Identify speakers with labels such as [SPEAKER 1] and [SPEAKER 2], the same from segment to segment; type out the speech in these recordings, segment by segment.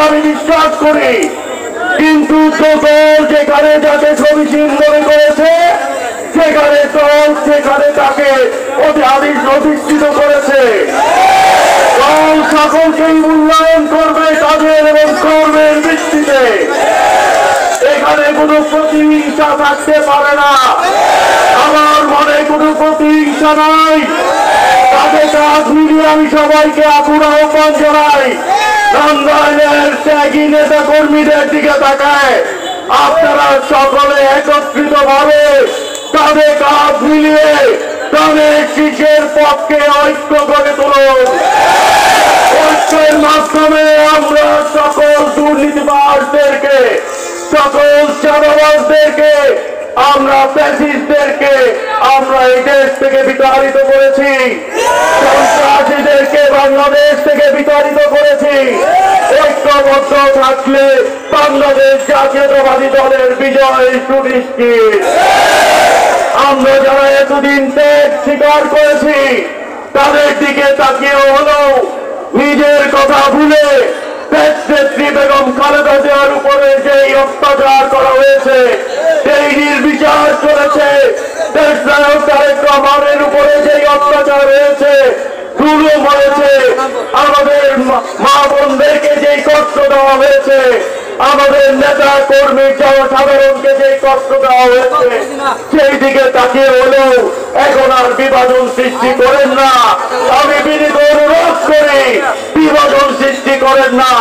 [SPEAKER 1] আমি বিশ্বাস করি, কিন্তু দল যেখানে যাকে সমীচীন মনে করেছে সেখানে দল সেখানে তাকে অধিষ্ঠিত করেছে। দল সকলকেই মূল্যায়ন করবে তাদের এবং কর্মের ভিত্তিতে। এখানে কোনো প্রতিহিংসা থাকতে পারে না। আমার মনে কোনো প্রতিহিংসা নাই। তাদের কাজ মিলিয়ে আমি সবাইকে আকুল আহ্বান জানাই, টাঙ্গাইলের ত্যাগী নেতা কর্মীদের দিকে তাকায় আপনারা সকলে একত্রিত ভাবে তাদের কাজ মিলিয়ে তাদের শীষের পক্ষে ঐক্য গড়ে তুলুন। ঐক্যের মাধ্যমে আমরা সকল দুর্নীতিবাজদেরকে, সকল চাঁদাবাজদেরকে, আমরা ফ্যাসিস্টদেরকে আমরা এই দেশ থেকে বিতাড়িত করেছি, সন্ত্রাসীদেরকে বাংলাদেশ থেকে বিতাড়িত করেছি। ঐক্যবদ্ধ থাকলে বাংলাদেশ জাতীয়তাবাদী দলের বিজয় সুনিশ্চিত। আমরা যারা এতদিন ত্যাগ স্বীকার করেছি তাদের দিকে তাকিয়ে হলো নিজের কথা ভুলে দেশনেত্রী বেগম খালেদা জিয়ার উপরে যেই অত্যাচার করা হয়েছে, সেই নির্বিচার চলেছে, দেশনায়ক তারেক রহমানের উপরে যেই অত্যাচার হয়েছে, জুলুম হয়েছে, আমাদের মা বোনদেরকে যেই কষ্ট দেওয়া হয়েছে, আমাদের নেতা কর্মী সাধারণকে যেই কষ্ট দেওয়া হয়েছে, সেই দিকে তাকিয়ে হলেও এখন আর বিভাজন সৃষ্টি করেন না। আমি বিনীত অনুরোধ করি, বিভাজন সৃষ্টি করেন না।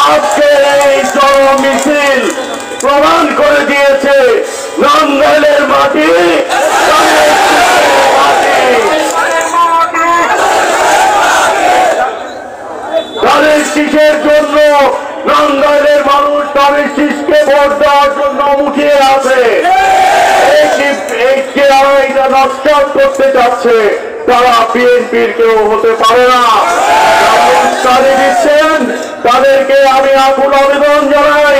[SPEAKER 1] আজকে এই জনমিছিল প্রমাণ করে দিয়েছে টাঙ্গাইলের মাটি তাদের শীষের জন্য, টাঙ্গাইলের মানুষ তাদের শীষকে ভোট দেওয়ার জন্য উঠিয়ে আছে। এটা নষ্ট করতে চাচ্ছে, তারা বিএনপির কেউ হতে পারে না। উস্কানি দিচ্ছেন তাদেরকে আমি আকুল আবেদন জানাই,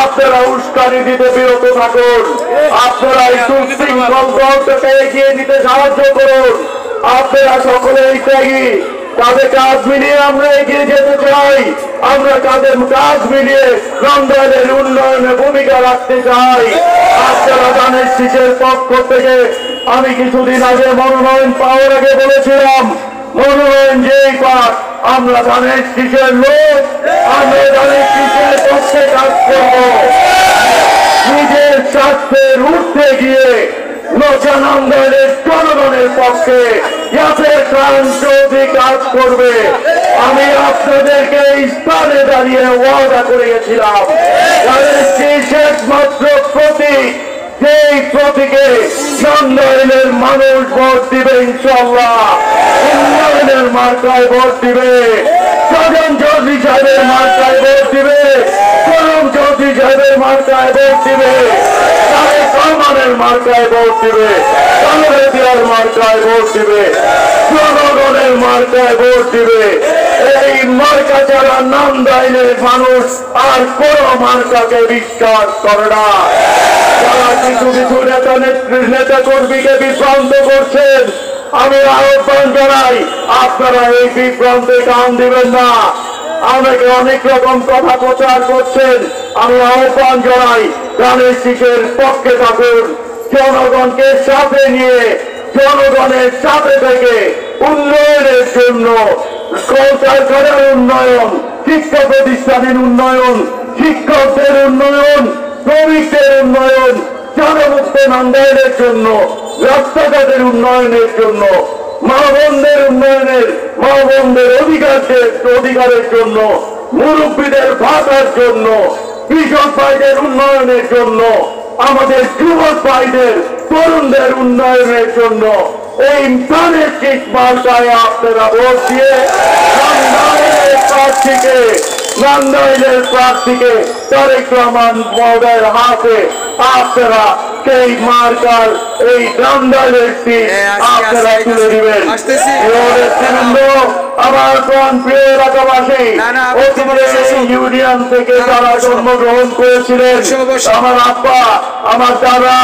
[SPEAKER 1] আপনারা উস্কানি দিতে বিরত থাকুন। আপনারা এই সুশৃঙ্খল দলটাকে এগিয়ে নিতে সাহায্য করুন। আপনারা সকলেই ত্যাগী, তাদের কাজ মিলিয়ে আমরা এগিয়ে যেতে চাই। আমরা তাদের কাজ মিলিয়ে টাঙ্গাইলের উন্নয়নে ভূমিকা রাখতে চাই। আপনারা জানেন শীষের পক্ষ থেকে আমি কিছুদিন আগে মনোনয়ন পাওয়ার আগে বলেছিলাম, মনোনয়ন যেই পাক আমরা ধানের শীষের লোক, আমরা ধানের শীষের পক্ষে কাজ করব। নিজের স্বার্থের উঠতে গিয়ে টাঙ্গাইলের জনগণের পক্ষে কাজ করবে। আমি আপনাদেরকে স্থানে দাঁড়িয়ে ওয়াদা করে গেছিলাম, একমাত্র প্রতীক, যেই প্রতীকে টাঙ্গাইলের মানুষ ভোট দিবে ইনশাআল্লাহ, উন্নয়নের মার্কায় ভোট দিবে, সজন চৌধুরী সাহেবের মার্কায় ভোট দিবে, করম চৌধুরী সাহেবের মার্কায় ভোট দিবে, রহমানের মার্কায় ভোট দিবে, কালোদিয়ার মার্কায় ভোট দিবে, জনগণের মার্কায় ভোট দিবে। এই মার্কা ছাড়া টাঙ্গাইলের মানুষ আর কোন মার্কাকে বিশ্বাস করে না। যারা কিছু কিছু নেতা কর্মীকে বিভ্রান্ত করছেন, আমি আহ্বান জানাই আপনারা এই বিভ্রান্তে কান দিবেন না। আমাকে অনেক রকম কথা প্রচার করছেন, আমি আহ্বান জানাই ধানের শীষের পক্ষে থাকুন, জনগণকে সাথে নিয়ে জনগণের সাথে থেকে উন্নয়নের জন্য, কলকারখানার উন্নয়ন, শিক্ষা প্রতিষ্ঠানের উন্নয়ন, শিক্ষকদের উন্নয়ন, শ্রমিকদের উন্নয়ন, জনমুক্ত টাঙ্গাইলের জন্য, রাস্তাঘাটের উন্নয়নের জন্য, মা বোনদের উন্নয়নের, মা বোনদের অধিকারের জন্য, মুরব্বীদের ভাতার জন্য, কৃষক ভাইদের উন্নয়নের জন্য, আমাদের যুবক ভাইদের, তরুণদের উন্নয়নের জন্য এই ধানের শীষ মার্কায় আপনারা ভোট দিয়ে টাঙ্গাইলের প্রার্থীকে তারেক রহমান মহোদয়ের হাতে আপনারা সেই মার্কার এই টাঙ্গাইলের শীষ আপনারা তুলে দিবেন। আমার প্রিয় এলাকাবাসী, ইউনিয়ন থেকে যারা জন্মগ্রহণ করেছিলেন, আমার আব্বা, আমার দাদা,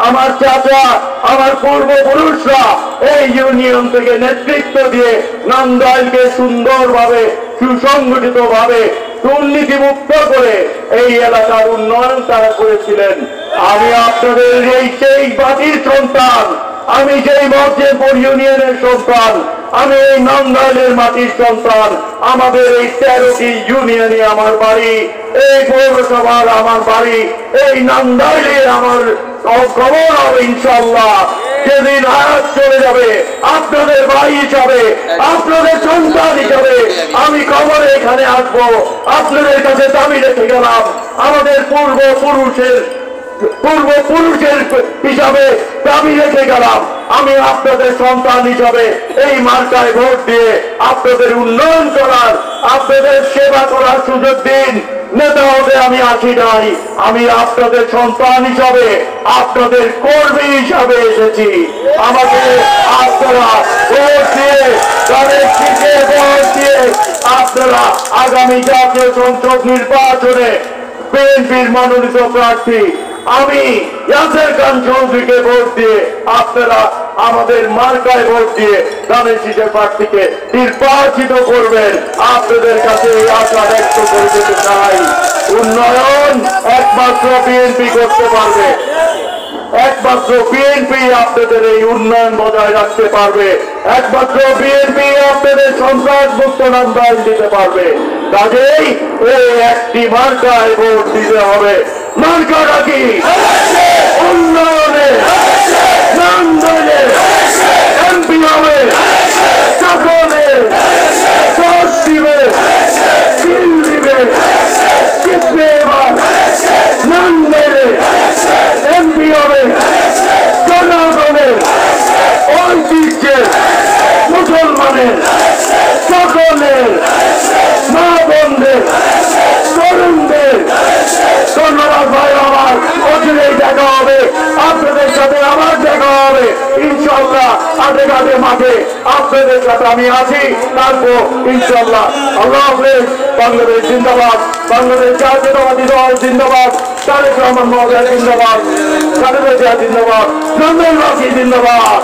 [SPEAKER 1] আমার চাচা, আমার পূর্বপুরুষরা এই ইউনিয়ন থেকে নেতৃত্ব দিয়ে টাঙ্গাইলকে সুন্দরভাবে, সুসংগঠিত ভাবে দুর্নীতিমুক্ত করে এই এলাকার উন্নয়ন তারা করেছিলেন। আমি আপনাদের এই সেই বাতির সন্তান, আমি যেই মর্জেপুর ইউনিয়নের সন্তান, আমি এই নন্দাইলের মাটির সন্তান। আমাদের এই 13টি ইউনিয়নে আমার বাড়ি, এই পৌরসভার আমার বাড়ি, এই নন্দাইলে আমার খবর হবে ইনশাল্লাহ। যেদিন আয়াত চলে যাবে আপনাদের ভাই হিসাবে, আপনাদের সন্তান হিসাবে আমি কবরে এখানে আসবো, আপনাদের কাছে দাবি রেখে গেলাম। আমাদের পূর্বপুরুষের হিসাবে দাবি রেখে গেলাম, আমি আপনাদের সন্তান হিসাবে এই মার্কায় ভোট দিয়ে আপনাদের উন্নয়ন করার, আপনাদের সেবা করার সুযোগ দিন। নেতা হতে আমি আসি নাই, আমি আপনাদের সন্তান হিসাবে, আপনাদের কর্মী হিসাবে এসেছি। আমাকে আপনারা ভোট দিয়ে, তাদের শীতে ভোট দিয়ে আপনারা আগামী জাতীয় সংসদ নির্বাচনে বিএনপির মনোনীত প্রার্থী আমি ইয়াসের খান চৌধুরীকে ভোট দিয়ে আপনারা আমাদের মার্কায় ভোট দিয়ে ধানের শীষের প্রার্থীকে নির্বাচিত করবেন। আপনাদের কাছে এই আশা ব্যক্ত করে যেতে চাই। উন্নয়ন একমাত্র বিএনপি করতে পারবে, একমাত্র বিএনপি আপনাদের এই উন্নয়ন বজায় রাখতে পারবে, একমাত্র বিএনপি আপনাদের সন্ত্রাস মুক্ত নন্দাইল দিতে পারবে। কাজেই এই একটি মার্কায় ভোট দিতে হবে। মার্কাটা কি? উন্নয়নে নন্দাইলে এমপি হবে, সকলে দোষ দিবে, দিল দিবে, জিতবে এবার নন্দাইলে এমপি হবে জনগণের ঐতিহ্যের, মুসলমানের, সকলের, মা বোনদের, তরুণদের। ধন্যবাদ ভাই আমার, অচিরেই দেখা হবে আপনাদের সাথে, আবার দেখা হবে ইনশাল্লাহ হাতে কাঁধে মাঠে। আপনাদের সাথে আমি আছি, থাকবো ইনশাল্লাহ। আল্লাহ হাফেজ। বাংলাদেশ জিন্দাবাদ, বাংলাদেশ জাতীয়তাবাদী দল জিন্দাবাদ, তারেক রহমান মহোদয় জিন্দাবাদ, খালেদা জিয়া জিন্দাবাদ, নন্দনবাসী জিন্দাবাদ।